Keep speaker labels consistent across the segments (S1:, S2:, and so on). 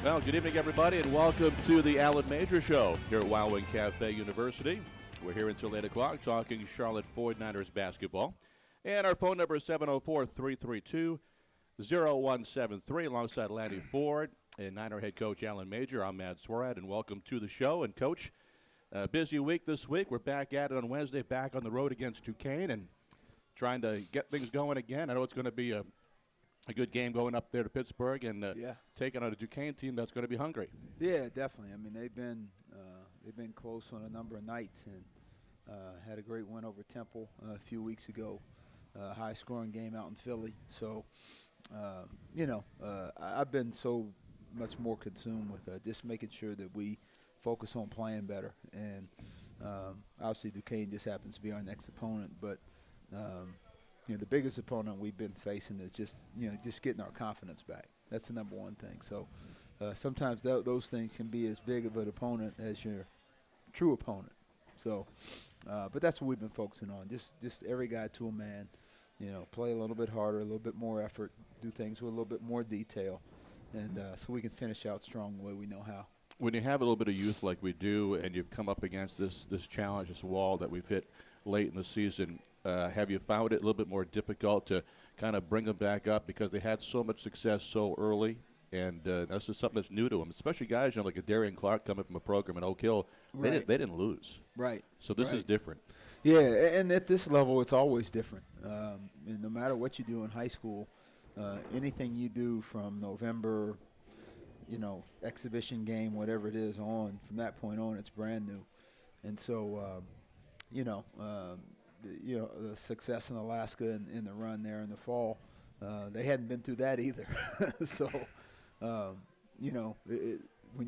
S1: Well, good evening, everybody, and welcome to the Alan Major Show here at Wild Wing Cafe University. We're here until 8 o'clock talking Charlotte 49ers basketball. And our phone number is 704-332-0173 alongside Lanny Ford and Niner head coach Alan Major. I'm Matt Swarad, and welcome to the show. And, Coach, busy week this week. We're back at it on Wednesday, back on the road against Duquesne and trying to get things going again. I know it's going to be a good game going up there to Pittsburgh and taking on a Duquesne team that's going to be hungry.
S2: Yeah, definitely. I mean, they've been close on a number of nights and had a great win over Temple a few weeks ago. High-scoring game out in Philly. So, I've been so much more consumed with just making sure that we focus on playing better. And obviously, Duquesne just happens to be our next opponent, but the biggest opponent we've been facing is just getting our confidence back. That's the number one thing. So sometimes those things can be as big of an opponent as your true opponent. So, but that's what we've been focusing on. Just every guy to a man. Play a little bit harder, a little bit more effort, do things with a little bit more detail, and so we can finish out strong the way we know how.
S1: When you have a little bit of youth like we do, and you've come up against this challenge, this wall that we've hit late in the season, have you found it a little bit more difficult to kind of bring them back up because they had so much success so early, and this is something that's new to them, especially guys like a Darian Clark coming from a program in Oak Hill.
S2: Right.
S1: They didn't lose.
S2: Right.
S1: So this is different.
S2: Yeah, and at this level, it's always different. And no matter what you do in high school, anything you do from November, exhibition game, whatever it is, from that point on, it's brand new. And so, the success in Alaska and in the run there in the fall, they hadn't been through that either. So, when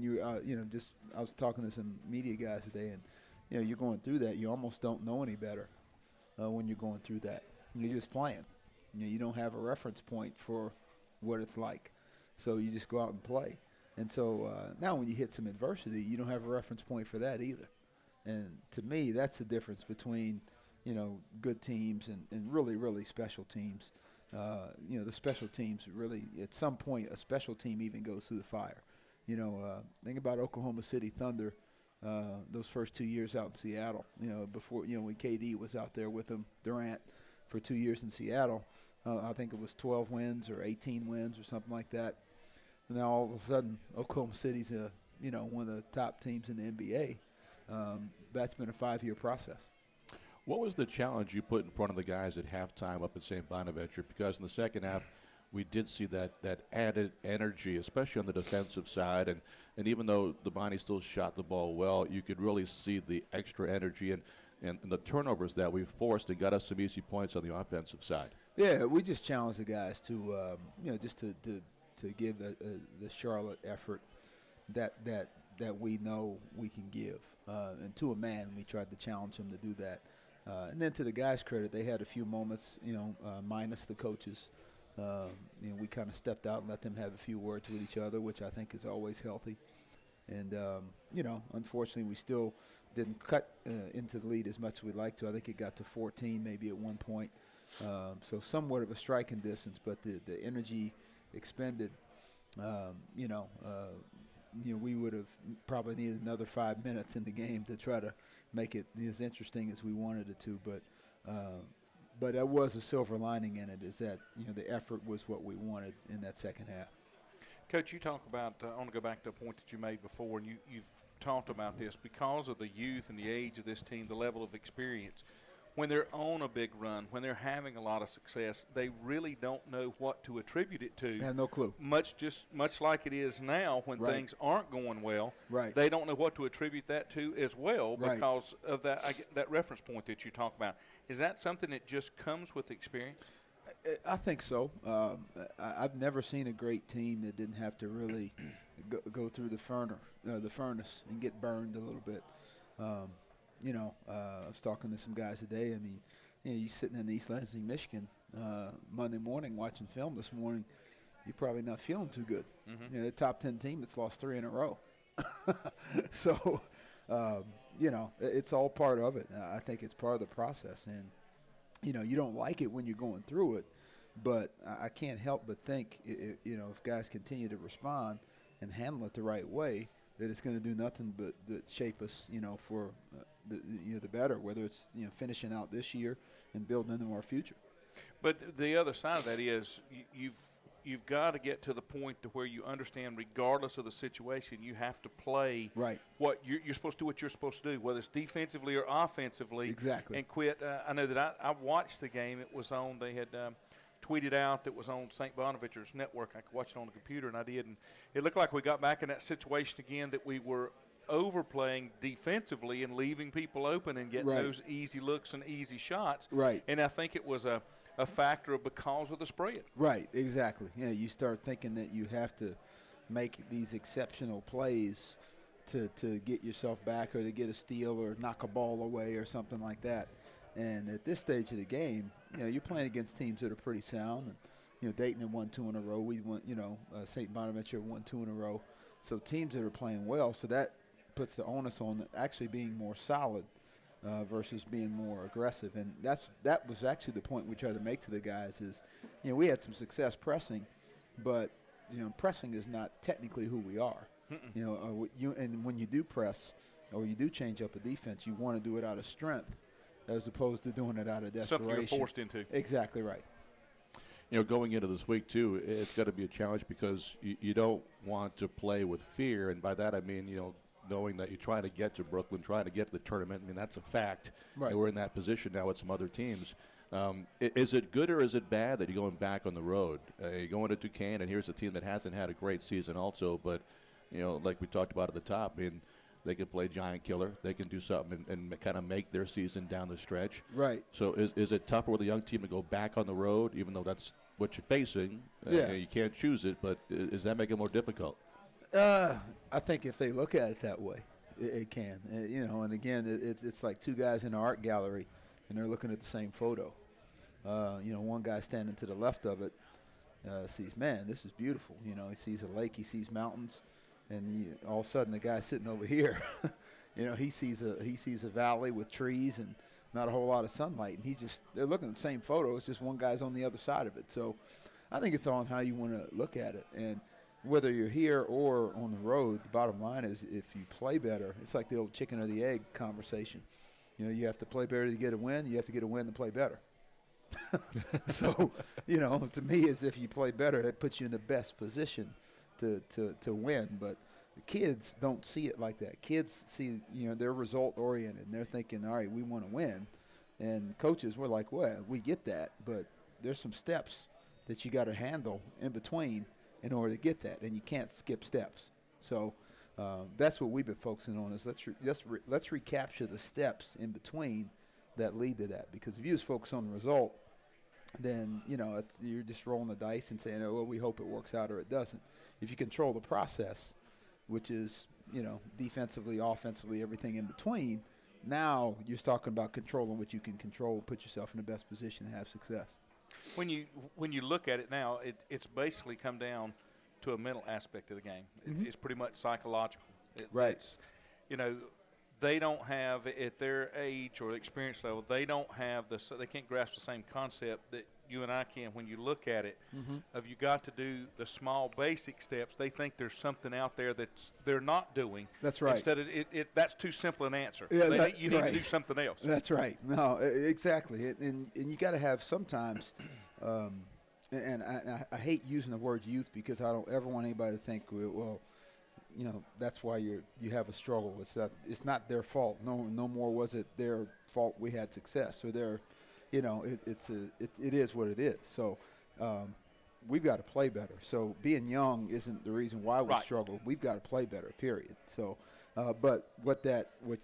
S2: you, I was talking to some media guys today, and you're going through that. You almost don't know any better when you're going through that. You're just playing. You don't have a reference point for what it's like, so you just go out and play. And so now when you hit some adversity, you don't have a reference point for that either. And to me, that's the difference between good teams and really, really special teams. The special teams really, at some point, a special team even goes through the fire. Think about Oklahoma City Thunder. Those first 2 years out in Seattle, before, when KD was out there with them, Durant, for 2 years in Seattle, I think it was 12 wins or 18 wins or something like that. And now all of a sudden, Oklahoma City's one of the top teams in the NBA. That's been a 5-year process.
S1: What was the challenge you put in front of the guys at halftime up at St. Bonaventure? Because in the second half, we did see that added energy, especially on the defensive side. And even though the Bonnie still shot the ball well, you could really see the extra energy and the turnovers that we forced and got us some easy points on the offensive side.
S2: Yeah, we just challenged the guys to, just to give the Charlotte effort that we know we can give. And to a man, we tried to challenge them to do that. And then to the guys' credit, they had a few moments, minus the coaches. We kind of stepped out and let them have a few words with each other, which I think is always healthy. And, unfortunately, we still didn't cut into the lead as much as we'd like to. I think it got to 14 maybe at one point. So somewhat of a striking distance, but the energy expended, we would have probably needed another 5 minutes in the game to try to make it as interesting as we wanted it to. But there was a silver lining in it, is that the effort was what we wanted in that second half.
S3: Coach, you talk about, I want to go back to a point that you made before, and you've talked about this, because of the youth and the age of this team, the level of experience. When they're on a big run, when they're having a lot of success, they really don't know what to attribute it to.
S2: They have no clue.
S3: Much like it is now when things aren't going well.
S2: Right.
S3: They don't know what to attribute that to as well because of that reference point that you talk about. Is that something that just comes with experience?
S2: I think so. I've never seen a great team that didn't have to really go through the furnace and get burned a little bit. I was talking to some guys today. I mean, you're sitting in East Lansing, Michigan, Monday morning watching film this morning. You're probably not feeling too good. Mm-hmm. The top 10 team that's lost 3 in a row. So, it's all part of it. I think it's part of the process. And, you don't like it when you're going through it, but I can't help but think, if guys continue to respond and handle it the right way, that it's going to do nothing but shape us, for the better, whether it's, finishing out this year and building into our future.
S3: But the other side of that is you've got to get to the point to where you understand, regardless of the situation, you have to play
S2: right.
S3: What you're supposed to do, what you're supposed to do, whether it's defensively or offensively.
S2: Exactly.
S3: And quit. I know that I watched the game. It was on. They had tweeted out that it was on St. Bonaventure's network. I could watch it on the computer, and I did. And it looked like we got back in that situation again, that we were overplaying defensively and leaving people open and getting
S2: right.
S3: those easy looks and easy shots.
S2: Right.
S3: And I think it was a factor of because of the spread.
S2: Right, exactly. Yeah, you start thinking that you have to make these exceptional plays to get yourself back, or to get a steal or knock a ball away or something like that. And at this stage of the game, you're playing against teams that are pretty sound. And, Dayton had won 2 in a row. We won, St. Bonaventure won 2 in a row. So teams that are playing well, so that puts the onus on actually being more solid versus being more aggressive. And that was actually the point we tried to make to the guys is, we had some success pressing, but, pressing is not technically who we are. And when you do press or you do change up a defense, you want to do it out of strength as opposed to doing it out of desperation.
S3: Something you're forced into.
S2: Exactly right.
S1: Going into this week, too, it's got to be a challenge because you don't want to play with fear. And by that I mean, knowing that you're trying to get to Brooklyn, trying to get to the tournament. I mean, that's a fact.
S2: Right.
S1: And we're in that position now with some other teams. Is it good or is it bad that you're going back on the road? You're going to Duquesne, and here's a team that hasn't had a great season also. But, like we talked about at the top, I mean, they can play giant killer. They can do something and kind of make their season down the stretch.
S2: Right.
S1: So is it tougher with a young team to go back on the road, even though that's what you're facing?
S2: Yeah.
S1: You can't choose it, but does that make it more difficult?
S2: I think if they look at it that way, it can. And again, it's like two guys in an art gallery, and they're looking at the same photo. One guy standing to the left of it sees, man, this is beautiful. He sees a lake, he sees mountains, and all of a sudden the guy sitting over here, he sees a valley with trees and not a whole lot of sunlight, and they're looking at the same photo. It's just one guy's on the other side of it. So I think it's on how you want to look at it. And whether you're here or on the road, the bottom line is if you play better, it's like the old chicken or the egg conversation. You have to play better to get a win. You have to get a win to play better. So, to me, it's if you play better, it puts you in the best position to win. But the kids don't see it like that. Kids see, they're result-oriented, and they're thinking, all right, we want to win. And coaches were like, well, we get that, but there's some steps that you got to handle in between in order to get that, and you can't skip steps. So that's what we've been focusing on is let's recapture the steps in between that lead to that. Because if you just focus on the result, then you're just rolling the dice and saying, oh, well, we hope it works out or it doesn't. If you control the process, which is defensively, offensively, everything in between, now you're talking about controlling what you can control, put yourself in the best position to have success.
S3: When you look at it now, it's basically come down to a mental aspect of the game.
S2: Mm-hmm.
S3: It's pretty much psychological.
S2: Right.
S3: It's, they don't have, at their age or experience level, they don't have they can't grasp the same concept that you and I can when you look at it.
S2: Mm-hmm.
S3: Of you got to do the small basic steps. They think there's something out there that they're not doing.
S2: That's right.
S3: Instead of that's too simple an answer.
S2: Yeah,
S3: you need to do something else.
S2: That's right. No, exactly. And you got to have sometimes, and I hate using the word youth because I don't ever want anybody to think, well, that's why you have a struggle. It's not their fault. No more was it their fault we had success, or it is what it is. So we've got to play better. So being young isn't the reason why we struggle. We've got to play better, period. So but what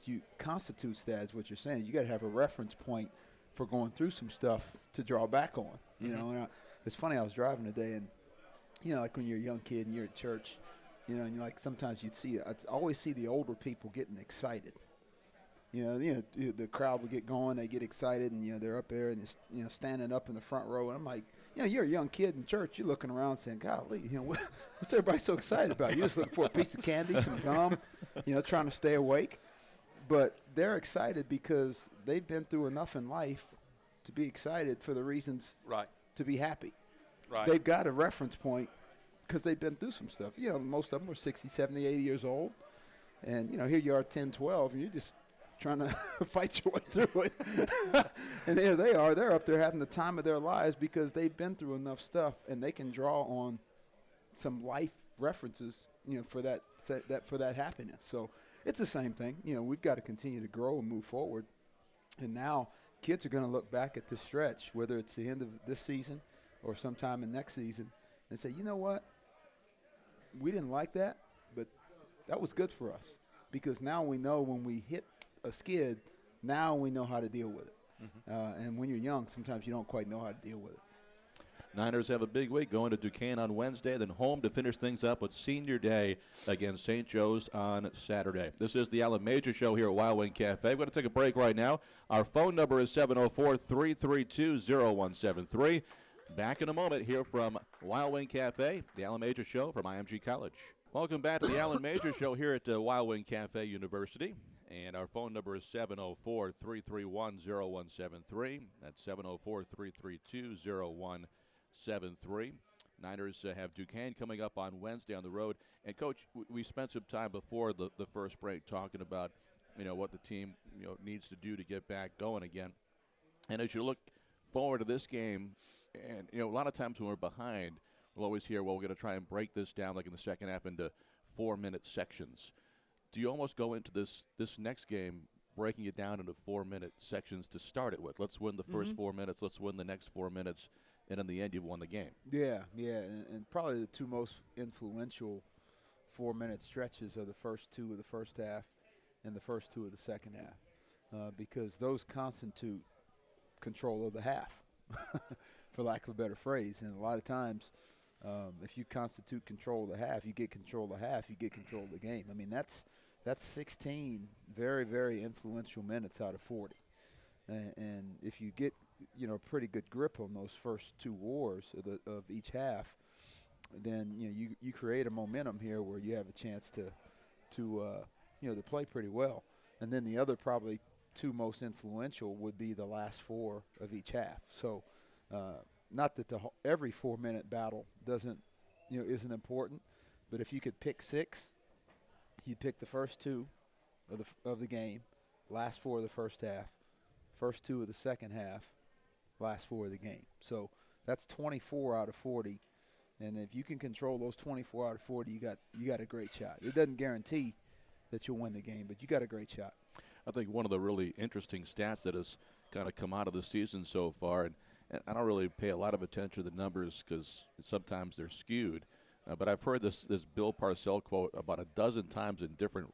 S2: you constitutes that is what you're saying. You got to have a reference point for going through some stuff to draw back on. And it's funny, I was driving today, and like when you're a young kid and you're at church, and you're like, sometimes I always see the older people getting excited. The crowd would get going, they get excited, and they're up there and standing up in the front row. And I'm like, you're a young kid in church, you're looking around saying, golly, what's everybody so excited about? You're just looking for a piece of candy, some gum, trying to stay awake. But they're excited because they've been through enough in life to be excited for the reasons to be happy.
S3: Right.
S2: They've got a reference point because they've been through some stuff. Most of them are 60, 70, 80 years old. And, here you are 10, 12, and you're just trying to fight your way through it. And there they are. They're up there having the time of their lives because they've been through enough stuff, and they can draw on some life references, for that happiness. So it's the same thing. We've got to continue to grow and move forward. And now kids are going to look back at this stretch, whether it's the end of this season or sometime in next season, and say, you know what? We didn't like that, but that was good for us because now we know when we hit a skid, now we know how to deal with it. And when you're young, sometimes you don't quite know how to deal with it.
S1: Niners have a big week going to Duquesne on Wednesday, then home to finish things up with Senior Day against St. Joe's on Saturday. This is the Allen Major Show here at Wild Wing Cafe. We're going to take a break right now. Our phone number is 704-332-0173. Back in a moment here from Wild Wing Cafe, the Allen Major Show from IMG College. Welcome back to the Allen Major Show here at Wild Wing Cafe University. And our phone number is 704-331-0173. That's 704-332-0173. Niners have Duquesne coming up on Wednesday on the road. And, Coach, we spent some time before the first break talking about, what the team, needs to do to get back going again. And as you look forward to this game, and, a lot of times when we're behind, we'll always hear, well, we're going to try and break this down like in the second half into 4-minute sections. Do you almost go into this next game breaking it down into 4-minute sections to start it with? Let's win the first 4 minutes. Let's win the next 4 minutes. And in the end, you've won the game.
S2: Yeah. And probably the two most influential 4-minute stretches are the first two of the first half and the first two of the second half because those constitute control of the half, for lack of a better phrase. And a lot of times, if you constitute control of the half, you get control of the half, you get control of the game. I mean, that's 16 very, very influential minutes out of 40. And if you get, a pretty good grip on those first two wars of each half, then, you create a momentum here where you have a chance to play pretty well. And then the other probably two most influential would be the last four of each half. So, not that every 4-minute battle isn't important, but if you could pick six, you'd pick the first two of the game, last four of the first half, first two of the second half, last four of the game. So that's 24 out of 40, and if you can control those 24 out of 40, you got a great shot. It doesn't guarantee that you'll win the game, but you got a great shot.
S1: I think one of the really interesting stats that has kind of come out of the season so far, and I don't really pay a lot of attention to the numbers because sometimes they're skewed. But I've heard this Bill Parcells quote about a dozen times in different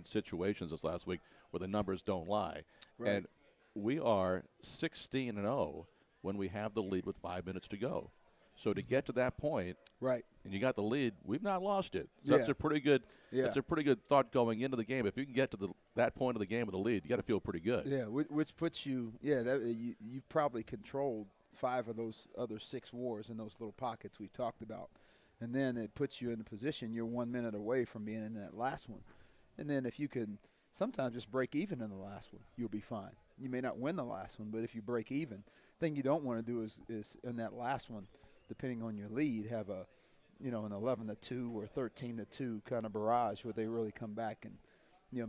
S1: situations this last week where the numbers don't lie.
S2: Right.
S1: And we are 16-0 when we have the lead with 5 minutes to go. So to get to that point,
S2: right,
S1: and you got the lead, we've not lost it. So
S2: yeah.
S1: That's a pretty good.
S2: Yeah.
S1: That's a pretty good thought going into the game. If you can get to that point of the game with the lead, you got to feel pretty good.
S2: Yeah, which puts you. Yeah, you've probably controlled 5 of those other 6 wars in those little pockets we've talked about, and then it puts you in a position you're 1 minute away from being in that last one, and then if you can sometimes just break even in the last one, you'll be fine. You may not win the last one, but if you break even, the thing you don't want to do is in that last one, depending on your lead, have an 11-2 or 13-2 kind of barrage where they really come back and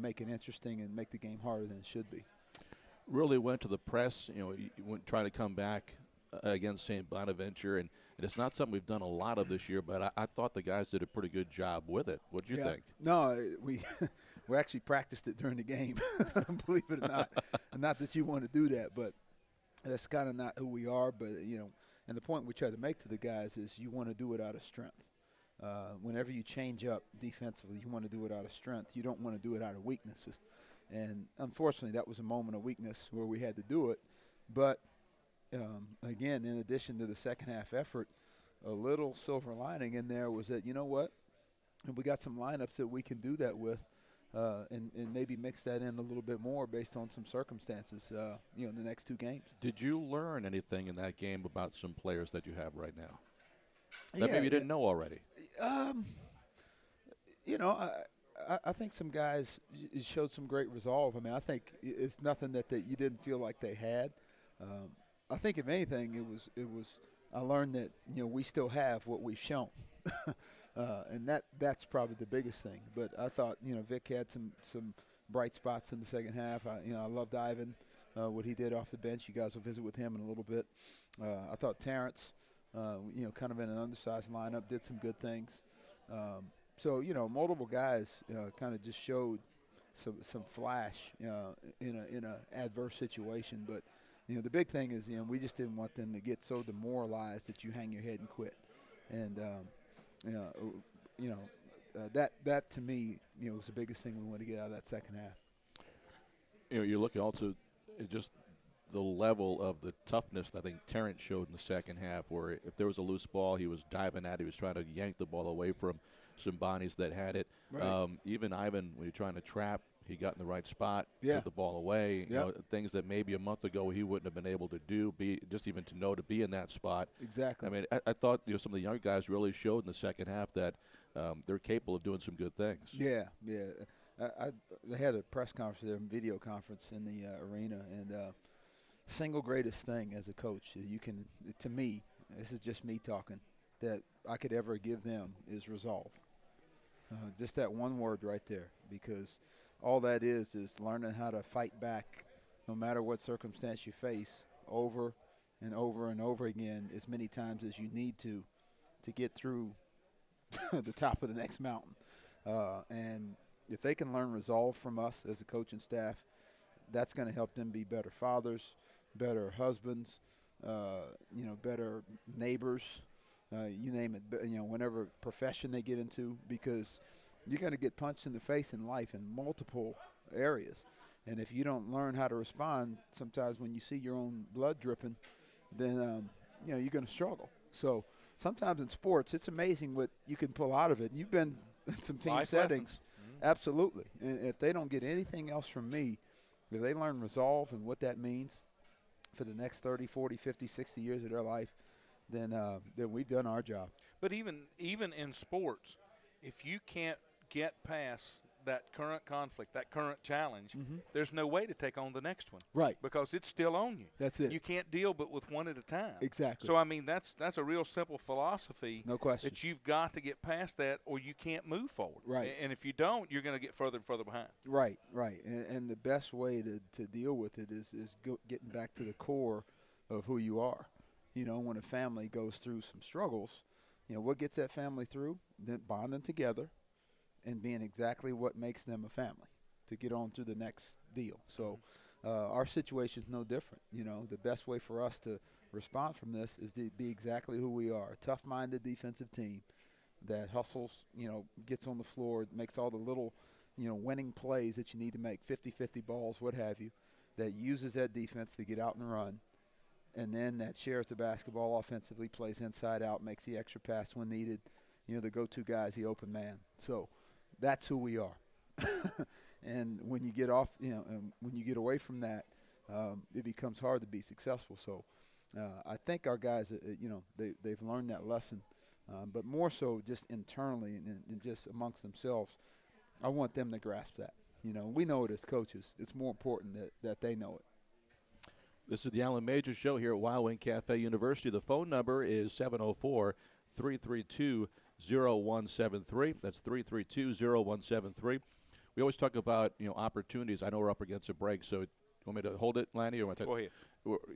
S2: make it interesting and make the game harder than it should be.
S1: Really went to the press, trying to come back against St. Bonaventure, and it's not something we've done a lot of this year, but I thought the guys did a pretty good job with it. What do you think?
S2: No, we actually practiced it during the game, believe it or not. Not that you want to do that, but that's kind of not who we are. But, and the point we try to make to the guys is you want to do it out of strength. Whenever you change up defensively, you want to do it out of strength. You don't want to do it out of weaknesses. And unfortunately, that was a moment of weakness where we had to do it. But, again, in addition to the second half effort, a little silver lining in there was that, we got some lineups that we can do that with and maybe mix that in a little bit more based on some circumstances, in the next 2 games.
S1: Did you learn anything in that game about some players that you have right now that maybe you didn't know already?
S2: I think some guys showed some great resolve. I mean, I think it's nothing that you didn't feel like they had. I think if anything, it was I learned that we still have what we've shown, And that's probably the biggest thing. But I thought, Vic had some bright spots in the second half. I loved Ivan, what he did off the bench. You guys will visit with him in a little bit. I thought Terrence, kind of in an undersized lineup, did some good things. So, multiple guys kind of just showed some flash in a adverse situation. But, the big thing is, we just didn't want them to get so demoralized that you hang your head and quit. And, that to me, was the biggest thing we wanted to get out of that second half.
S1: You're looking also at just the level of the toughness that I think Terrence showed in the second half, where if there was a loose ball, he was diving at it. He was trying to yank the ball away from some bodies that had it.
S2: Right.
S1: Even Ivan, when you're trying to trap, he got in the right spot,
S2: Yeah.
S1: put the ball away.
S2: Yeah.
S1: Things that maybe a month ago he wouldn't have been able to do, just even to know to be in that spot.
S2: Exactly.
S1: I mean, I thought some of the young guys really showed in the second half that they're capable of doing some good things.
S2: Yeah. They had a press conference there, video conference in the arena, and single greatest thing as a coach you can, to me, this is just me talking, that I could ever give them is resolve. Just that one word right there, because all that is learning how to fight back no matter what circumstance you face over and over and over again as many times as you need to get through the top of the next mountain. And if they can learn resolve from us as a coaching staff, that's going to help them be better fathers, better husbands, better neighbors, you name it, whatever profession they get into, because you're going to get punched in the face in life in multiple areas. And if you don't learn how to respond, sometimes when you see your own blood dripping, then, you're going to struggle. So sometimes in sports, it's amazing what you can pull out of it. You've been in some team
S3: Life
S2: settings.
S3: lessons.
S2: Absolutely. And if they don't get anything else from me, if they learn resolve and what that means for the next 30, 40, 50, 60 years of their life, then we've done our job.
S3: But even in sports, if you can't get past that current conflict, that current challenge, there's no way to take on the next one.
S2: Right.
S3: Because it's still on you.
S2: That's it.
S3: You can't deal but with one at a time.
S2: Exactly.
S3: So, I mean, that's a real simple philosophy.
S2: No question.
S3: That you've got to get past that or you can't move forward.
S2: Right.
S3: And if you don't, you're going to get further and further behind.
S2: Right. And the best way to deal with it is getting back to the core of who you are. When a family goes through some struggles, what gets that family through? Then bonding together and being exactly what makes them a family to get on through the next deal. So our situation is no different. The best way for us to respond from this is to be exactly who we are, a tough-minded defensive team that hustles, gets on the floor, makes all the little, winning plays that you need to make, 50-50 balls, what have you, that uses that defense to get out and run, and then that shares the basketball offensively, plays inside out, makes the extra pass when needed, the go-to guy is the open man. So that's who we are. And when you get off, and when you get away from that, it becomes hard to be successful. So I think our guys, they've learned that lesson, but more so just internally and just amongst themselves. I want them to grasp that. We know it as coaches. It's more important that they know it.
S1: This is the Alan Major Show here at Wild Wing Cafe University. The phone number is 704-332-0173. That's 332-0173. We always talk about, opportunities. I know we're up against a break, so you want me to hold it, Lanny? Or want to
S3: Go ahead.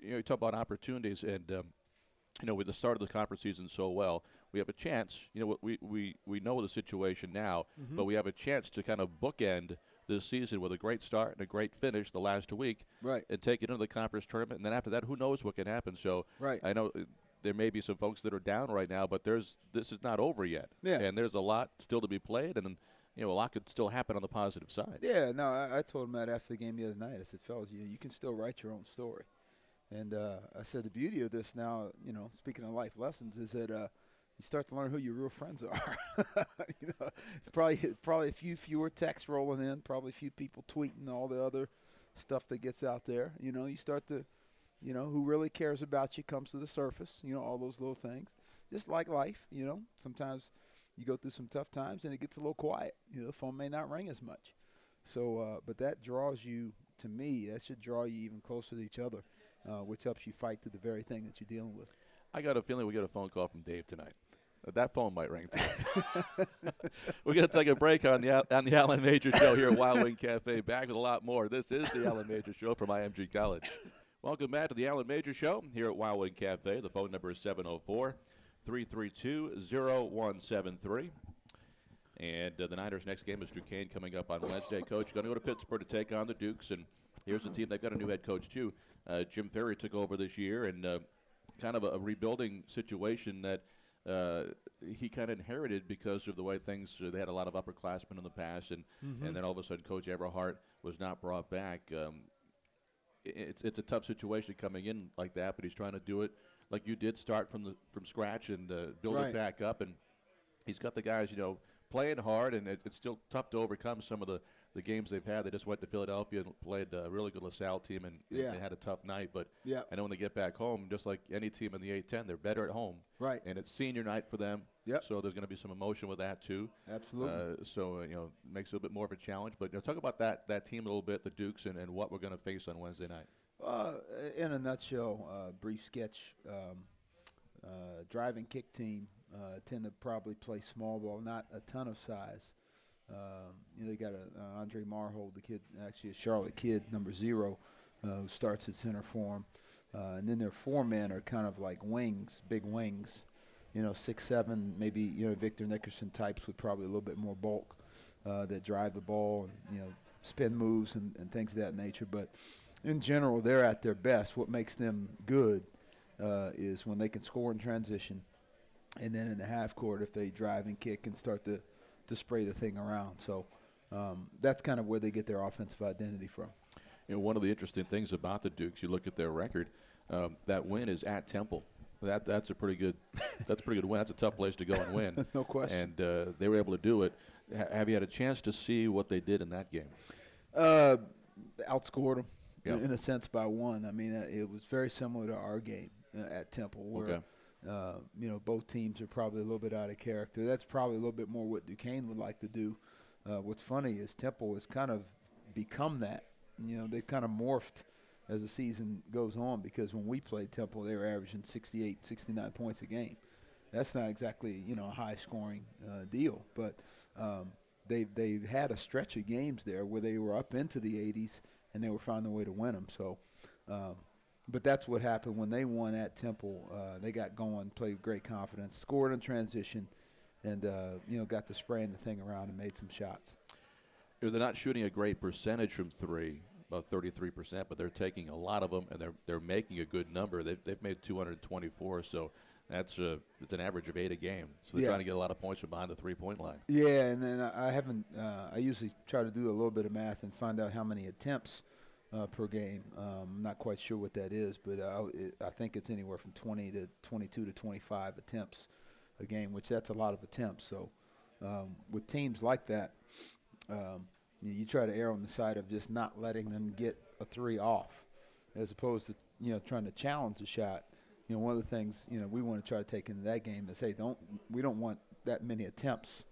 S1: You talk about opportunities, and, with the start of the conference season so well, we have a chance. We know the situation now, but we have a chance to kind of bookend this season with a great start and a great finish the last week,
S2: right,
S1: and take it into the conference tournament. And then after that, who knows what can happen. So
S2: right.
S1: I know there may be some folks that are down right now, but this is not over yet.
S2: Yeah.
S1: And there's a lot still to be played, and a lot could still happen on the positive side.
S2: Yeah, no, I told him that after the game the other night. I said, fellas, you can still write your own story. And I said the beauty of this now, speaking of life lessons, is that you start to learn who your real friends are. Probably a few fewer texts rolling in, probably a few people tweeting all the other stuff that gets out there. You start to, who really cares about you comes to the surface, all those little things. Just like life, sometimes you go through some tough times and it gets a little quiet. The phone may not ring as much. So, but that draws you, to me, that should draw you even closer to each other, which helps you fight through the very thing that you're dealing with.
S1: I got a feeling we got a phone call from Dave tonight. That phone might ring. We're going to take a break on the Allen Major Show here at Wild Wing Cafe. Back with a lot more. This is the Allen Major Show from IMG College. Welcome back to the Allen Major Show here at Wild Wing Cafe. The phone number is 704-332-0173. And the Niners' next game is Duquesne coming up on Wednesday. Coach, going to go to Pittsburgh to take on the Dukes. And here's the team. They've got a new head coach, too. Jim Ferry took over this year, and kind of a rebuilding situation that he kind of inherited because of the way things. They had a lot of upperclassmen in the past, and then all of a sudden Coach Everhart was not brought back. It's a tough situation coming in like that, but he's trying to do it like you did, start from scratch and build it back up. And he's got the guys, playing hard, and it's still tough to overcome some of the games they've had. They just went to Philadelphia and played a really good LaSalle team, and they had a tough night. But I know when they get back home, just like any team in the A-10, they're better at home.
S2: Right.
S1: And it's senior night for them.
S2: Yep.
S1: So there's going to be some emotion with that, too.
S2: Absolutely.
S1: So, it makes it a bit more of a challenge. But, talk about that team a little bit, the Dukes, and what we're going to face on Wednesday night.
S2: In a nutshell, brief sketch, drive and kick team tend to probably play small ball, not a ton of size. They got Andre Marhold, the kid, actually a Charlotte kid, number 0, who starts at center for him. And then their 4 men are kind of like wings, big wings, 6'7", maybe, Victor Nickerson types with probably a little bit more bulk that drive the ball and, spin moves and things of that nature. But in general, they're at their best. What makes them good is when they can score in transition, and then in the half court, if they drive and kick and start to spray the thing around. So that's kind of where they get their offensive identity from.
S1: One of the interesting things about the Dukes, you look at their record, that win is at Temple. That's a pretty good win. That's a tough place to go and win.
S2: No question.
S1: And they were able to do it. Have you had a chance to see what they did in that game?
S2: Outscored them in a sense by 1. I mean, it was very similar to our game at Temple, where both teams are probably a little bit out of character. That's probably a little bit more what Duquesne would like to do. What's funny is Temple has kind of become that. They've kind of morphed as the season goes on, because when we played Temple, they were averaging 68, 69 points a game. That's not exactly, a high-scoring deal, but they've had a stretch of games there where they were up into the 80s and they were finding a way to win them. So, but that's what happened when they won at Temple. They got going, played with great confidence, scored in transition, and got to spraying the thing around and made some shots.
S1: They're not shooting a great percentage from 3, about 33%, but they're taking a lot of them, and they're making a good number. They've made 224, so it's an average of 8 a game. So they're trying to get a lot of points from behind the 3-point line. Yeah,
S2: and then I usually try to do a little bit of math and find out how many attempts per game. I'm not quite sure what that is, but I think it's anywhere from 20 to 22 to 25 attempts a game, which that's a lot of attempts. So with teams like that, you try to err on the side of just not letting them get a 3 off, as opposed to trying to challenge the shot. One of the things we want to try to take into that game is, hey, we don't want that many attempts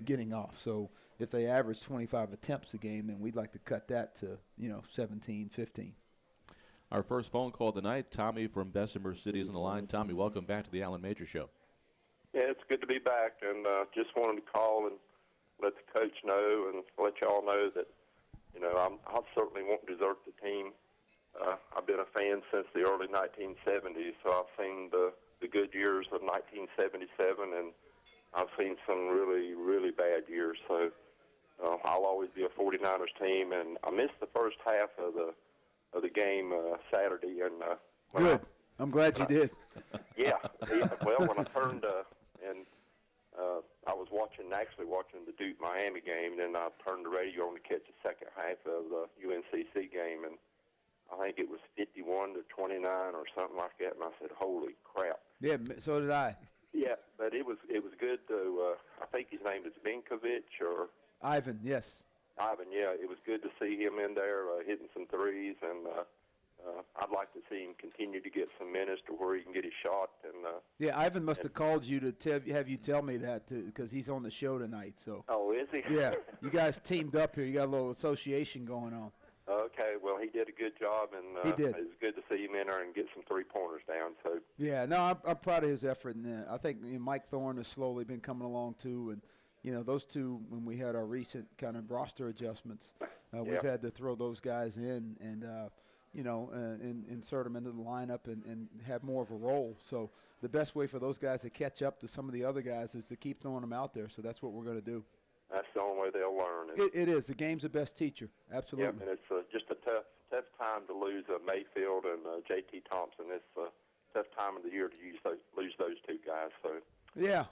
S2: getting off. So if they average 25 attempts a game, then we'd like to cut that to 17, 15.
S1: Our first phone call tonight, Tommy from Bessemer City is on the line. Tommy, welcome back to the Allen Major Show.
S4: Yeah, it's good to be back, and just wanted to call and let the coach know and let y'all know that I certainly won't desert the team. I've been a fan since the early 1970s, so I've seen the good years of 1977, and I've seen some really, really bad years. So I'll always be a 49ers team, and I missed the first half of the game Saturday. And
S2: good. I'm glad you did.
S4: Yeah. Well, when I turned I was actually watching the Duke-Miami game, and then I turned the radio on to catch the second half of the UNCC game, and I think it was 51-29 or something like that, and I said, "Holy crap!"
S2: Yeah, so did I.
S4: Yeah, but it was good to. I think his name is Vinkovic or
S2: Ivan. Yes.
S4: Ivan. Yeah, it was good to see him in there hitting some threes, and I'd like to see him continue to get some minutes to where he can get his shot. And
S2: yeah, Ivan must have called you to have you tell me that because he's on the show tonight. So.
S4: Oh, is he?
S2: Yeah, you guys teamed up here. You got a little association going on.
S4: Okay. Okay, well, he did a good job, and
S2: He did.
S4: It's good to see him in there and get some three-pointers down. So
S2: Yeah, no, I'm proud of his effort, and I think Mike Thorne has slowly been coming along too. And those two, when we had our recent kind of roster adjustments, we've had to throw those guys in and insert them into the lineup and have more of a role. So the best way for those guys to catch up to some of the other guys is to keep throwing them out there. So that's what we're going to do.
S4: that's the only way they'll learn.
S2: It is. The game's the best teacher. Absolutely.
S4: Yep, and it's just a tough time to lose Mayfield and J.T. Thompson. It's a tough time of the year to lose those two guys. So
S2: Yeah.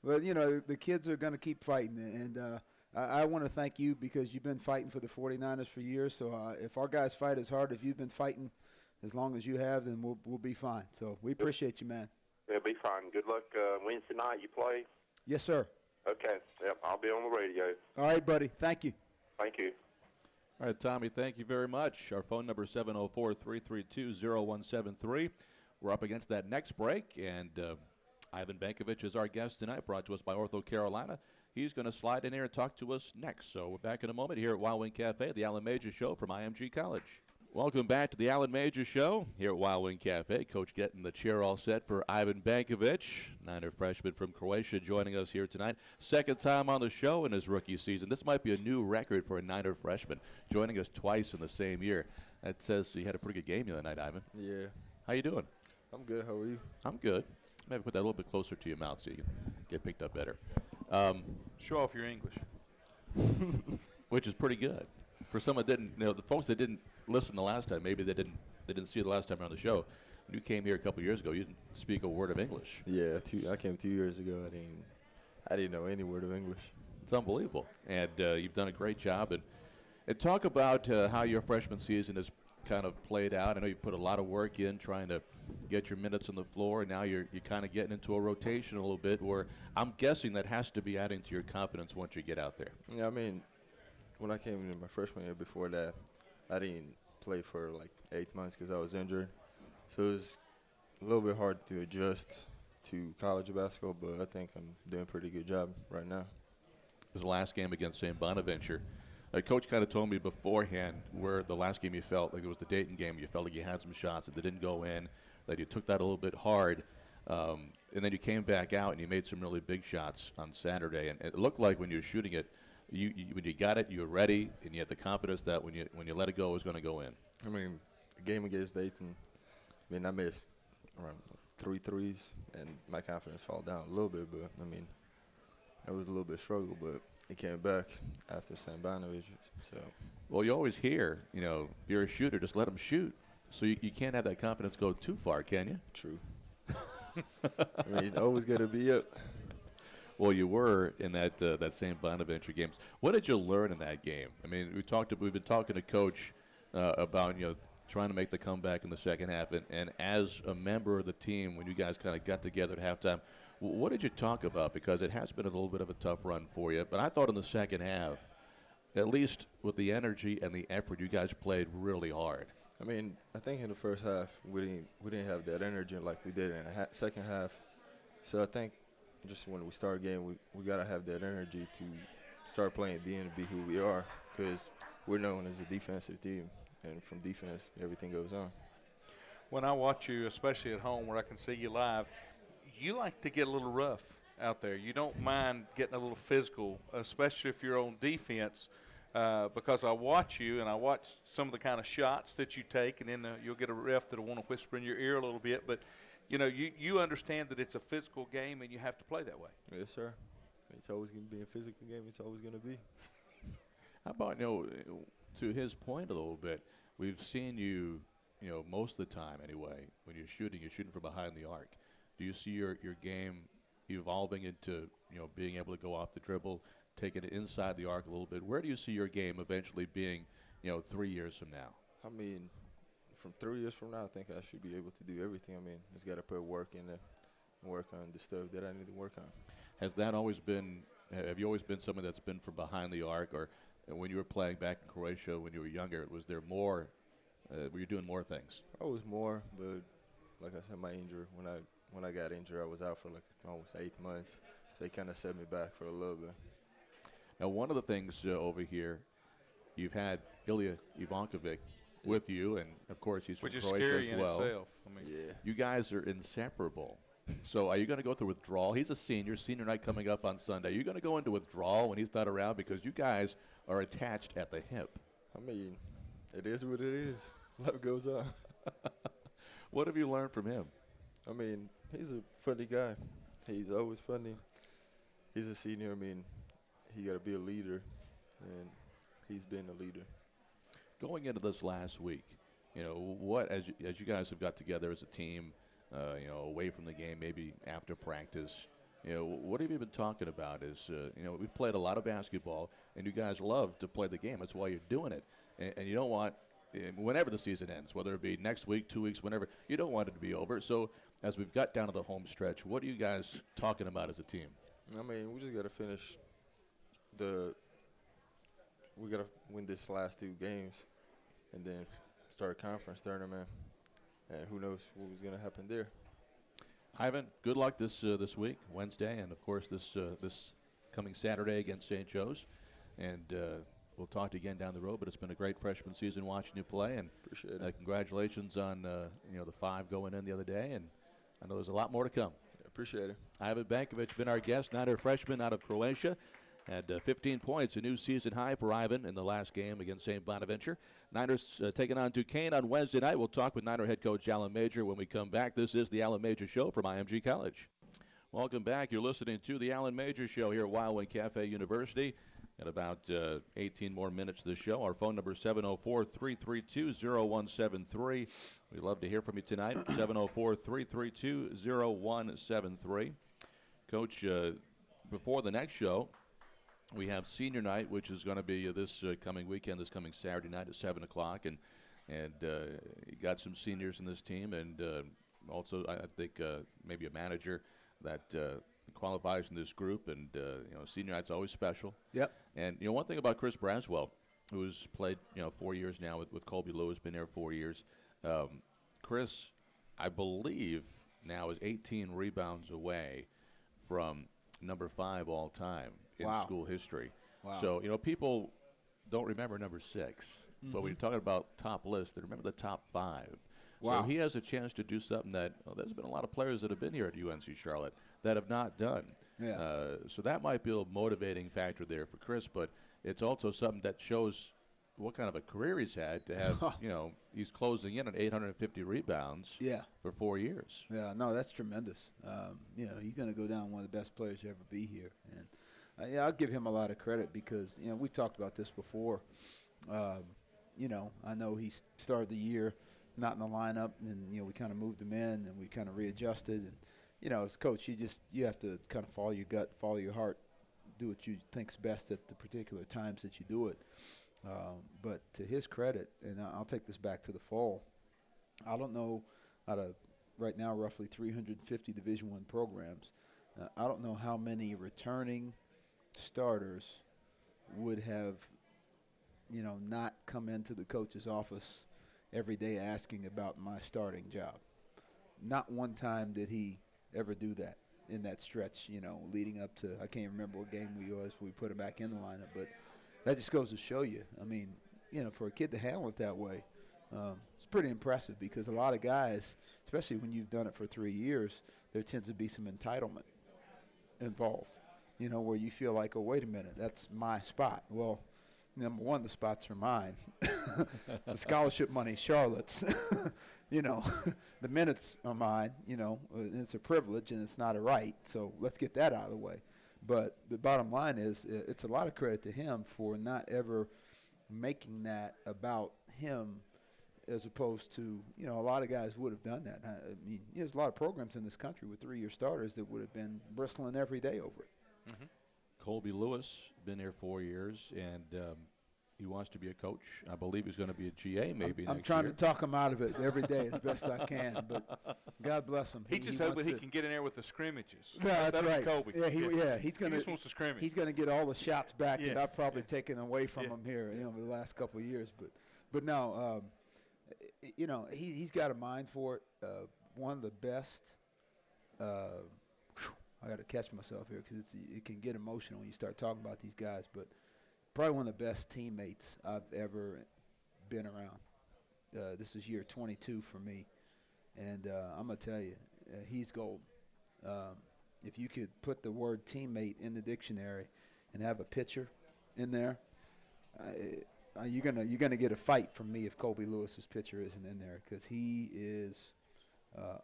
S2: Well, the kids are going to keep fighting, and I want to thank you because you've been fighting for the 49ers for years. So if our guys fight as hard as you've been fighting as long as you have, then we'll be fine. So we appreciate you, man.
S4: it'll be fine. Good luck Wednesday night. You play?
S2: Yes, sir.
S4: Okay. Yep, I'll be on the radio.
S2: All right, buddy. Thank you.
S4: Thank you.
S1: All right, Tommy, thank you very much. Our phone number is 704-332-0173. We're up against that next break, and Ivan Benkovic is our guest tonight, brought to us by Ortho Carolina. He's going to slide in here and talk to us next. So we're back in a moment here at Wild Wing Cafe, the Allen Major Show from IMG College. Welcome back to the Allen Major Show here at Wild Wing Cafe. Coach getting the chair all set for Ivan Benkovic, Niner freshman from Croatia, joining us here tonight. Second time on the show in his rookie season. This might be a new record for a Niner freshman, joining us twice in the same year. That says you had a pretty good game the other night, Ivan.
S5: Yeah.
S1: How you doing?
S5: I'm good. How are you?
S1: I'm good. Maybe put that a little bit closer to your mouth so you can get picked up better.
S3: Show off your English.
S1: Which is pretty good. For some that didn't, the folks that didn't listen the last time, maybe they didn't see you the last time around the show. When you came here a couple years ago, you didn't speak a word of English.
S5: Yeah, I came 2 years ago. I didn't know any word of English.
S1: It's unbelievable, and you've done a great job. And talk about how your freshman season has kind of played out. I know you put a lot of work in trying to get your minutes on the floor, and now you're kind of getting into a rotation a little bit. Where I'm guessing that has to be adding to your confidence once you get out there.
S5: Yeah, I mean, when I came in my freshman year, before that, I didn't play for like 8 months because I was injured. So it was a little bit hard to adjust to college basketball, but I think I'm doing a pretty good job right now.
S1: It was the last game against St. Bonaventure. Coach kind of told me beforehand where the last game you felt like it was the Dayton game. You felt like you had some shots that didn't go in, that you took that a little bit hard. And then you came back out and you made some really big shots on Saturday. And it looked like when you were shooting it, when you got it, you were ready, and you had the confidence that when you let it go, it was going to go in.
S5: I mean, the game against Dayton, I missed around 3 threes, and my confidence fell down a little bit. But, it was a little bit struggle, but it came back after St. Bonaventure. So.
S1: Well, you always hear, if you're a shooter, just let them shoot. So you can't have that confidence go too far, can you?
S5: True. Always got to be up.
S1: Well, you were in that St. Bonaventure games. What did you learn in that game? We've been talking to Coach about trying to make the comeback in the second half, and as a member of the team, when you guys kind of got together at halftime, what did you talk about? Because it has been a little bit of a tough run for you, but I thought in the second half, at least with the energy and the effort, you guys played really hard.
S5: I think in the first half we didn't have that energy like we did in the second half. So I think just when we start a game, we got to have that energy to start playing at the end and be who we are, because we're known as a defensive team, and from defense, everything goes on.
S3: When I watch you, especially at home where I can see you live, you like to get a little rough out there. You don't mind getting a little physical, especially if you're on defense, because I watch you and I watch some of the kind of shots that you take, and then you'll get a ref that'll want to whisper in your ear a little bit, but you understand that it's a physical game and you have to play that way.
S5: Yes, sir. It's always going to be a physical game. It's always going to be.
S1: How about, to his point a little bit, we've seen you, most of the time anyway, when you're shooting from behind the arc. Do you see your game evolving into, being able to go off the dribble, taking it inside the arc a little bit? Where do you see your game eventually being, 3 years from now?
S5: From 3 years from now, I think I should be able to do everything. Just got to put work in there and work on the stuff that I need to work on.
S1: Have you always been someone that's been from behind the arc, or when you were playing back in Croatia when you were younger, was there more, were you doing more things?
S5: I was more, but like I said, my injury, when I got injured, I was out for like almost 8 months, so they kind of set me back for a little bit.
S1: Now, one of the things over here, you've had Ilya Ivankovic with you, and of course he's from
S3: Which is
S1: Croatia
S3: scary
S1: as
S3: in
S1: well.
S3: itself. I mean,
S5: Yeah.
S1: You guys are inseparable. So are you going to go through withdrawal? He's a senior night coming up on Sunday. Are you going to go into withdrawal when he's not around because you guys are attached at the hip?
S5: I mean, it is what it is. Life goes on.
S1: What have you learned from him?
S5: I mean, he's a funny guy. He's always funny. He's a senior. I mean, he got to be a leader, and he's been a leader.
S1: Going into this last week, what as you guys have got together as a team, away from the game, maybe after practice, what have you been talking about? We've played a lot of basketball, and you guys love to play the game. That's why you're doing it, and you don't want, whenever the season ends, whether it be next week, 2 weeks, whenever, you don't want it to be over. So as we've got down to the home stretch, what are you guys talking about as a team?
S5: I mean, we just got to finish we got to win this last 2 games and then start a conference tournament. And who knows what was going to happen there.
S1: Ivan, good luck this week, Wednesday, and, of course, this coming Saturday against St. Joe's. And we'll talk to you again down the road, but it's been a great freshman season watching you play. And
S5: Appreciate it.
S1: Congratulations on the 5 going in the other day. And I know there's a lot more to come.
S5: Appreciate it.
S1: Ivan Bankovic been our guest, Niner freshman out of Croatia. Had 15 points, a new season high for Ivan in the last game against St. Bonaventure. Niners taking on Duquesne on Wednesday night. We'll talk with Niner head coach Alan Major when we come back. This is the Alan Major Show from IMG College. Welcome back. You're listening to the Alan Major Show here at Wild Wing Cafe University. Got about 18 more minutes of the show. Our phone number is 704-332-0173. We'd love to hear from you tonight, 704-332-0173. Coach, before the next show, we have senior night, which is going to be this coming weekend, this coming Saturday night at 7 o'clock. And you got some seniors in this team, and also I think maybe a manager that qualifies in this group. And, senior night's always special.
S2: Yep.
S1: And, one thing about Chris Braswell, who's played, 4 years now with Colby Lewis, been there 4 years. Chris, I believe, now is 18 rebounds away from number 5 all time in school history.
S2: Wow.
S1: So, people don't remember number 6. But when you're talking about top list, they remember the top 5.
S2: Wow.
S1: So he has a chance to do something that there's been a lot of players that have been here at UNC Charlotte that have not done.
S2: Yeah.
S1: So that might be a motivating factor there for Chris, but it's also something that shows what kind of a career he's had to have, he's closing in on 850 rebounds for 4 years.
S2: Yeah, no, that's tremendous. He's going to go down one of the best players to ever be here. And, I'll give him a lot of credit because, we've talked about this before. I know he started the year not in the lineup, and, we kind of moved him in, and we kind of readjusted. And, as a coach, you have to kind of follow your gut, follow your heart, do what you think's best at the particular times that you do it. But to his credit, and I'll take this back to the fall, I don't know out of right now roughly 350 Division I programs, I don't know how many returning starters would have, not come into the coach's office every day asking about my starting job. Not one time did he ever do that in that stretch, leading up to, I can't remember what game we put him back in the lineup, but that just goes to show you. I mean, for a kid to handle it that way, it's pretty impressive because a lot of guys, especially when you've done it for 3 years, there tends to be some entitlement involved, where you feel like, oh, wait a minute, that's my spot. Well, number one, the spots are mine. The scholarship money's Charlotte's. The minutes are mine. It's a privilege and it's not a right. So let's get that out of the way. But the bottom line is it's a lot of credit to him for not ever making that about him as opposed to, a lot of guys would have done that. I mean, there's a lot of programs in this country with 3-year starters that would have been bristling every day over it.
S3: Mm-hmm.
S1: Colby Lewis, been here 4 years, and he wants to be a coach. I believe he's going to be a GA maybe
S2: I'm
S1: next
S2: trying
S1: year.
S2: to talk him out of it every day as best I can, but God bless him.
S3: He's just hoping he can get in there with the scrimmages.
S2: No, that's
S3: That'll be
S2: right.
S3: Colby.
S2: He's going
S3: He just wants to scrimmage.
S2: He's going to get all the shots back
S3: Yeah.
S2: that I've probably taken away from him here, the last couple of years. But no, he's got a mind for it. One of the best. I got to catch myself here because it can get emotional when you start talking about these guys. But probably one of the best teammates I've ever been around. This is year 22 for me, and I'm going to tell you, he's gold. If you could put the word teammate in the dictionary and have a pitcher in there, you're gonna get a fight from me if Colby Lewis's pitcher isn't in there, because he is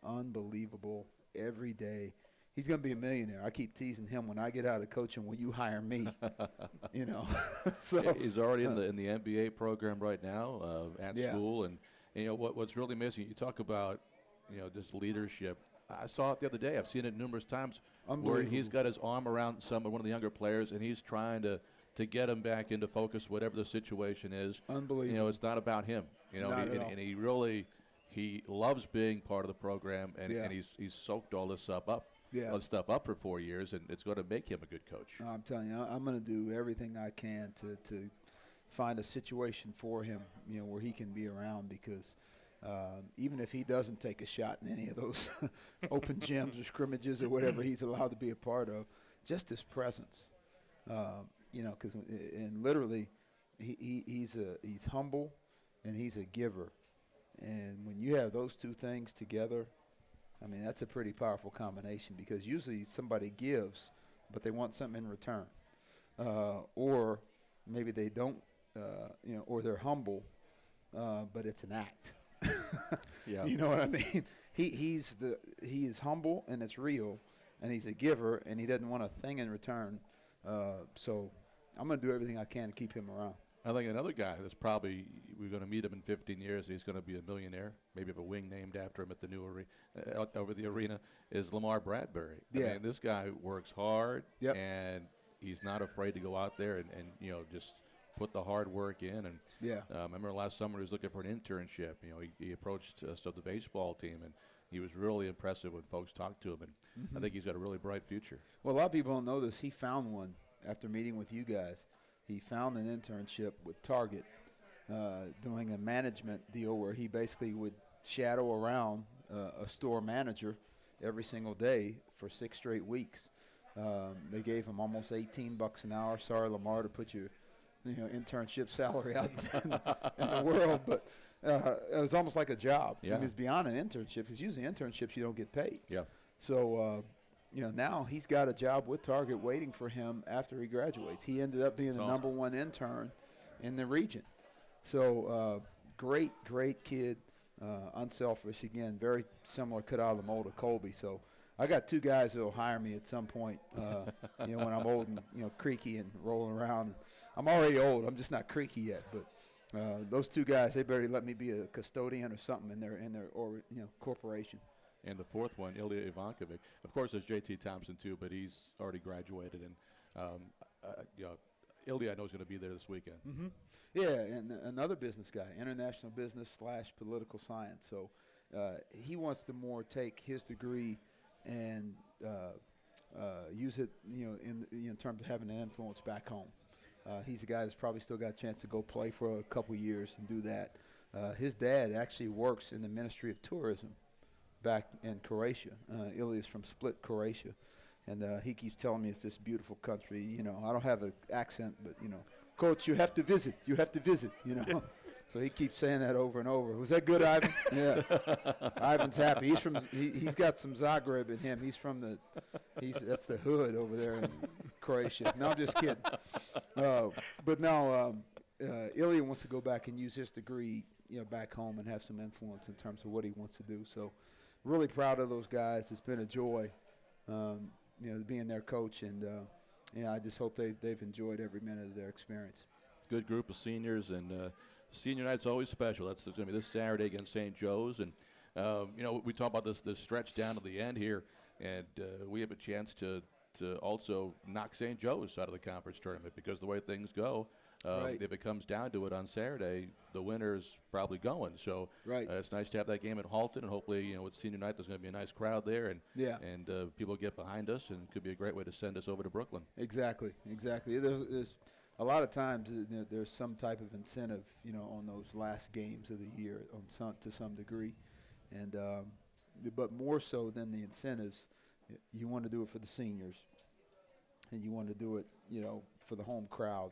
S2: unbelievable every day. He's gonna be a millionaire. I keep teasing him, when I get out of coaching, will you hire me? You know, so
S1: he's already in the MBA program right now at school, and you know what's really missing. You talk about just leadership. I saw it the other day. I've seen it numerous times where he's got his arm around one of the younger players, and he's trying to get him back into focus, whatever the situation is.
S2: Unbelievable.
S1: It's not about him. And he loves being part of the program, and he's soaked all this stuff up for 4 years, and it's going to make him a good coach.
S2: I'm telling you, I'm going to do everything I can to find a situation for him, where he can be around, because even if he doesn't take a shot in any of those open gyms or scrimmages or whatever he's allowed to be a part of, just his presence, because and literally he's humble and he's a giver, and when you have those two things together, I mean, that's a pretty powerful combination, because usually somebody gives, but they want something in return, or maybe they don't, or they're humble, but it's an act.
S1: Yeah.
S2: You know what I mean? He is humble and it's real, and he's a giver and he doesn't want a thing in return. So I'm going to do everything I can to keep him around.
S1: I think another guy that's probably, we're going to meet him in 15 years. He's going to be a millionaire, maybe have a wing named after him at the new over the arena, is Lamar Bradbury. I mean, this guy works hard, and he's not afraid to go out there and just put the hard work in. And I remember last summer he was looking for an internship. He approached the baseball team, and he was really impressive when folks talked to him. And I think he's got a really bright future.
S2: Well, a lot of people don't know this. He found one after meeting with you guys. He found an internship with Target, doing a management deal where he basically would shadow around a store manager every single day for 6 straight weeks. They gave him almost $18 an hour. Sorry, Lamar, to put your internship salary out in the world, but it was almost like a job.
S1: Yeah.
S2: It was beyond an internship, because usually internships you don't get paid.
S1: Yeah.
S2: So, now he's got a job with Target waiting for him after he graduates. He ended up being the number one intern in the region. So, great kid, unselfish. Again, very similar, cut out of the mold of Colby. So, I got 2 guys who will hire me at some point, when I'm old and, creaky and rolling around. I'm already old. I'm just not creaky yet. But those 2 guys, they better let me be a custodian or something in their corporation.
S1: And the fourth one, Ilya Ivankovic. Of course, there's J.T. Thompson, too, but he's already graduated. And, Ilya, I know, is going to be there this weekend.
S2: Mm-hmm. Yeah, and another business guy, international business / political science. So he wants to more take his degree and use it, in terms of having an influence back home. He's a guy that's probably still got a chance to go play for a couple years and do that. His dad actually works in the Ministry of Tourism back in Croatia. Ilya's from Split, Croatia. And he keeps telling me it's this beautiful country. I don't have an accent, but, Coach, you have to visit. You have to visit, So he keeps saying that over and over. Was that good, Ivan? Yeah. Ivan's happy. He's got some Zagreb in him. That's the hood over there in Croatia. No, I'm just kidding. But now Ilya wants to go back and use his degree, back home and have some influence in terms of what he wants to do. So really proud of those guys. It's been a joy, being their coach, and I just hope they've enjoyed every minute of their experience.
S1: Good group of seniors, and senior night's always special. That's going to be this Saturday against St. Joe's, and we talk about this stretch down to the end here, and we have a chance to also knock St. Joe's out of the conference tournament, because the way things go,
S2: right.
S1: If it comes down to it on Saturday, the winner's probably going. So
S2: right.
S1: It's nice to have that game at Halton, and hopefully, with senior night, there's going to be a nice crowd there, and people get behind us, and it could be a great way to send us over to Brooklyn.
S2: Exactly. There's a lot of times there's some type of incentive, on those last games of the year to some degree, and but more so than the incentives, you want to do it for the seniors, and you want to do it, for the home crowd.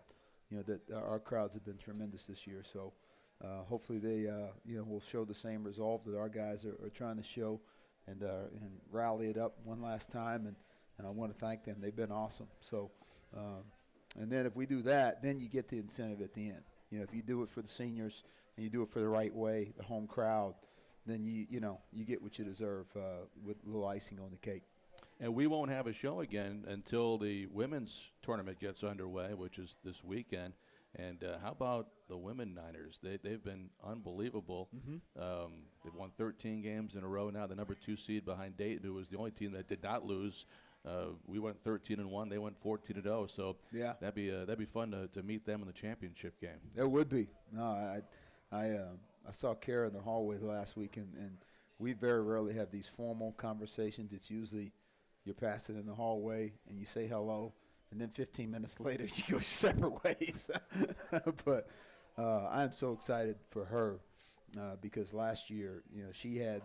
S2: That our crowds have been tremendous this year. So, hopefully they will show the same resolve that our guys are trying to show, and rally it up one last time. And I want to thank them. They've been awesome. So, and then if we do that, then you get the incentive at the end. If you do it for the seniors and you do it for the right way, the home crowd, then you get what you deserve with a little icing on the cake.
S1: And we won't have a show again until the women's tournament gets underway, which is this weekend. And how about the women Niners? They've been unbelievable. They've won 13 games in a row now. The number 2 seed behind Dayton, who was the only team that did not lose. We went 13-1. They went 14-0. So
S2: yeah,
S1: that'd be fun to meet them in the championship game.
S2: It would be. No, I saw Kara in the hallway last week, and we very rarely have these formal conversations. It's usually you're passing in the hallway and you say hello, and then 15 minutes later you go separate ways. But I'm so excited for her because last year, she had,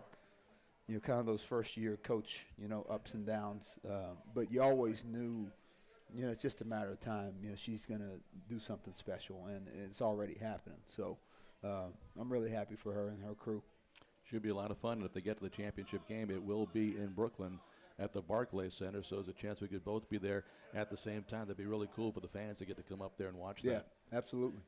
S2: kind of those first-year coach, ups and downs. But you always knew, it's just a matter of time. She's going to do something special, and it's already happening. So I'm really happy for her and her crew.
S1: Should be a lot of fun. And if they get to the championship game, it will be in Brooklyn at the Barclays Center. So there's a chance we could both be there at the same time. That'd be really cool for the fans to get to come up there and watch that.
S2: Yeah, absolutely.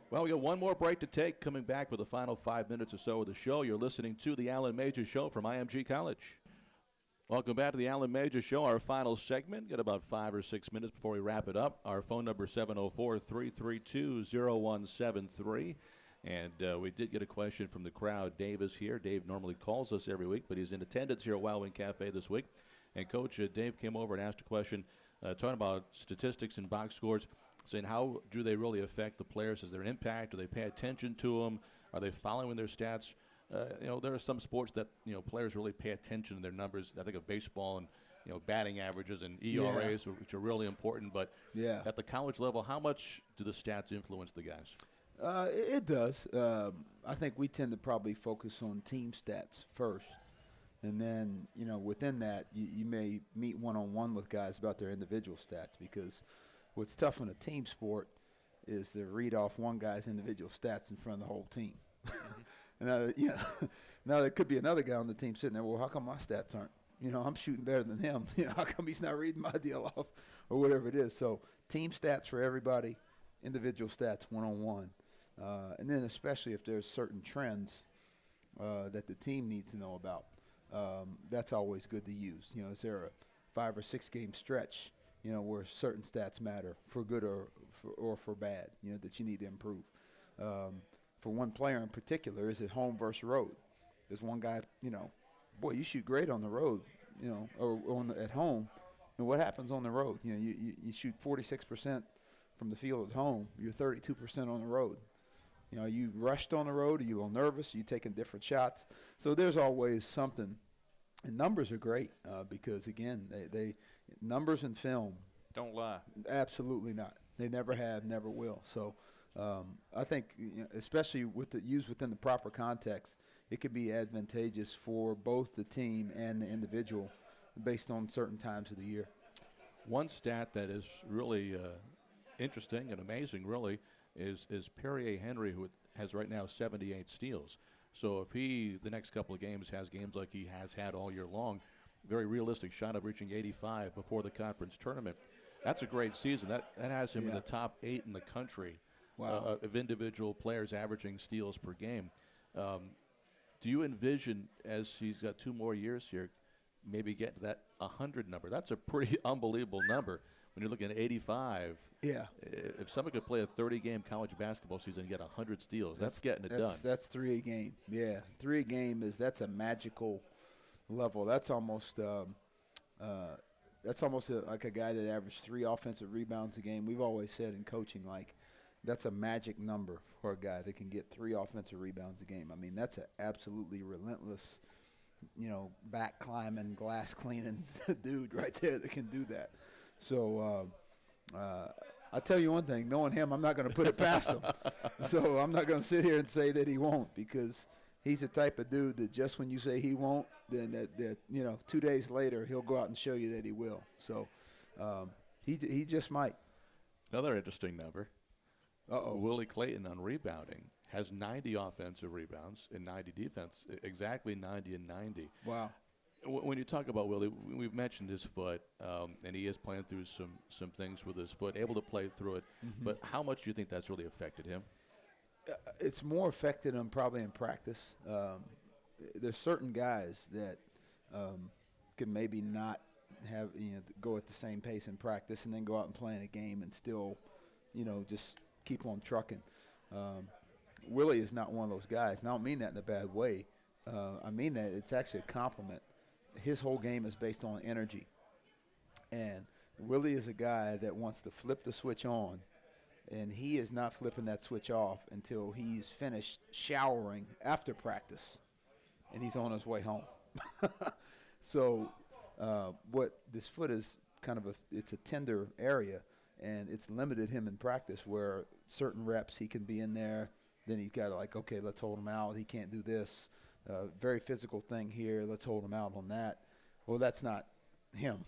S1: Well, we got one more break to take. Coming back with the final 5 minutes or so of the show. You're listening to the Alan Major Show from IMG College. Welcome back to the Alan Major Show, our final segment. Got about 5 or 6 minutes before we wrap it up. Our phone number is 704-332-0173. And we did get a question from the crowd. Dave is here. Dave normally calls us every week, but he's in attendance here at Wild Wing Cafe this week. And, Coach, Dave came over and asked a question talking about statistics and box scores, saying how do they really affect the players? Is there an impact? Do they pay attention to them? Are they following their stats? There are some sports that, players really pay attention to their numbers. I think of baseball and, batting averages and ERAs, which are really important. But at the college level, how much do the stats influence the guys?
S2: It does. I think we tend to probably focus on team stats first. And then, within that, you may meet one-on-one with guys about their individual stats, because what's tough in a team sport is to read off one guy's individual stats in front of the whole team. Now there could be another guy on the team sitting there, well, how come my stats aren't? I'm shooting better than him. How come he's not reading my deal off or whatever it is? So team stats for everybody, individual stats one-on-one. And then especially if there's certain trends that the team needs to know about. That's always good to use. Is there a 5 or 6 game stretch, where certain stats matter for good or for bad, that you need to improve. For one player in particular, is it home versus road? There's one guy, boy, you shoot great on the road, or at home. And what happens on the road? You shoot 46% from the field at home. You're 32% on the road. Are you rushed on the road? Are you a little nervous? Are you taking different shots? So there's always something. And numbers are great because, again, they numbers and film.
S3: Don't lie.
S2: Absolutely not. They never have, never will. So I think, especially used within the proper context, it could be advantageous for both the team and the individual based on certain times of the year.
S1: One stat that is really interesting and amazing, really, is Perrier Henry, who has right now 78 steals. So if he, the next couple of games, has games like he has had all year long, very realistic shot of reaching 85 before the conference tournament. That's a great season. That has him in the top 8 in the country of individual players averaging steals per game. Do you envision, as he's got 2 more years here, maybe get to that 100 number? That's a pretty unbelievable number. When you're looking at 85, if someone could play a 30-game college basketball season and get 100 steals, that's getting it done.
S2: That's 3 a game. Yeah, 3 a game that's a magical level. That's almost like a guy that averaged 3 offensive rebounds a game. We've always said in coaching, like, that's a magic number for a guy that can get 3 offensive rebounds a game. I mean, that's an absolutely relentless, back climbing, glass cleaning dude right there that can do that. So I'll tell you one thing, knowing him, I'm not going to put it past him. So I'm not going to sit here and say that he won't, because he's the type of dude that just when you say he won't, then that 2 days later he'll go out and show you that he will. So he just might.
S1: Another interesting number. Willie Clayton on rebounding has 90 offensive rebounds and 90 defense, exactly 90 and 90.
S2: Wow.
S1: When you talk about Willie, we've mentioned his foot, and he is playing through some things with his foot, able to play through it. But how much do you think that's really affected him?
S2: It's more affected him probably in practice. There's certain guys that can maybe not have go at the same pace in practice and then go out and play in a game and still, just keep on trucking. Willie is not one of those guys, and I don't mean that in a bad way. I mean that it's actually a compliment. His whole game is based on energy, and Willie is a guy that wants to flip the switch on, and he is not flipping that switch off until he's finished showering after practice, and he's on his way home. So what this foot is it's a tender area, and it's limited him in practice where certain reps he can be in there, then he's got to okay, let's hold him out. He can't do this. Very physical thing here. Let's hold him out on that. Well, that's not him.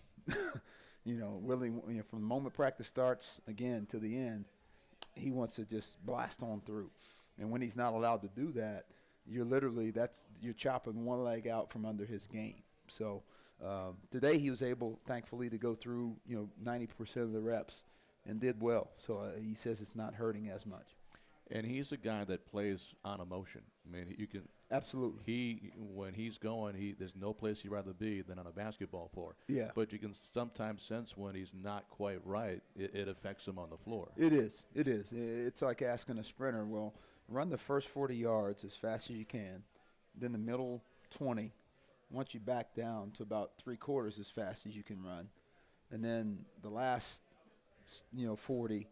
S2: Willie, from the moment practice starts, again, to the end, he wants to just blast on through. And when he's not allowed to do that, you're chopping one leg out from under his game. So today he was able, thankfully, to go through 90% of the reps and did well. So he says it's not hurting as much.
S1: And he's a guy that plays on emotion. I mean, you can
S2: absolutely.
S1: When he's going, there's no place he'd rather be than on a basketball floor.
S2: Yeah.
S1: But you can sometimes sense when he's not quite right, it affects him on the floor.
S2: It is. It's like asking a sprinter, well, run the first 40 yards as fast as you can, then the middle 20. Once you back down to about 3/4 as fast as you can run, and then the last 40,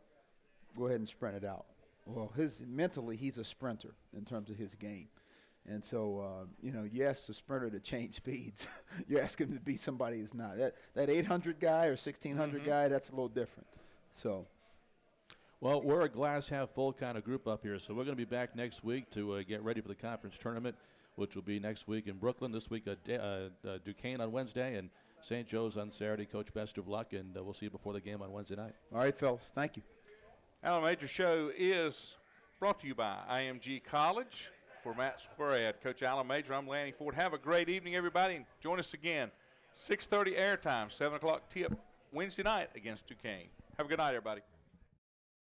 S2: go ahead and sprint it out. Well, mentally, he's a sprinter in terms of his game. And so, you ask the sprinter to change speeds. You're asking him to be somebody who's not. That 800 guy or 1,600 guy, that's a little different. So,
S1: well, we're a glass half full kind of group up here, so we're going to be back next week to get ready for the conference tournament, which will be next week in Brooklyn. This week, Duquesne on Wednesday and St. Joe's on Saturday. Coach, best of luck, and we'll see you before the game on Wednesday night.
S2: All right, fellas. Thank you.
S3: Allen Major Show is brought to you by IMG College. For Matt Squarad, Coach Allen Major, I'm Lanny Ford. Have a great evening, everybody, and join us again. 6:30 airtime, 7 o'clock tip Wednesday night against Duquesne. Have a good night, everybody.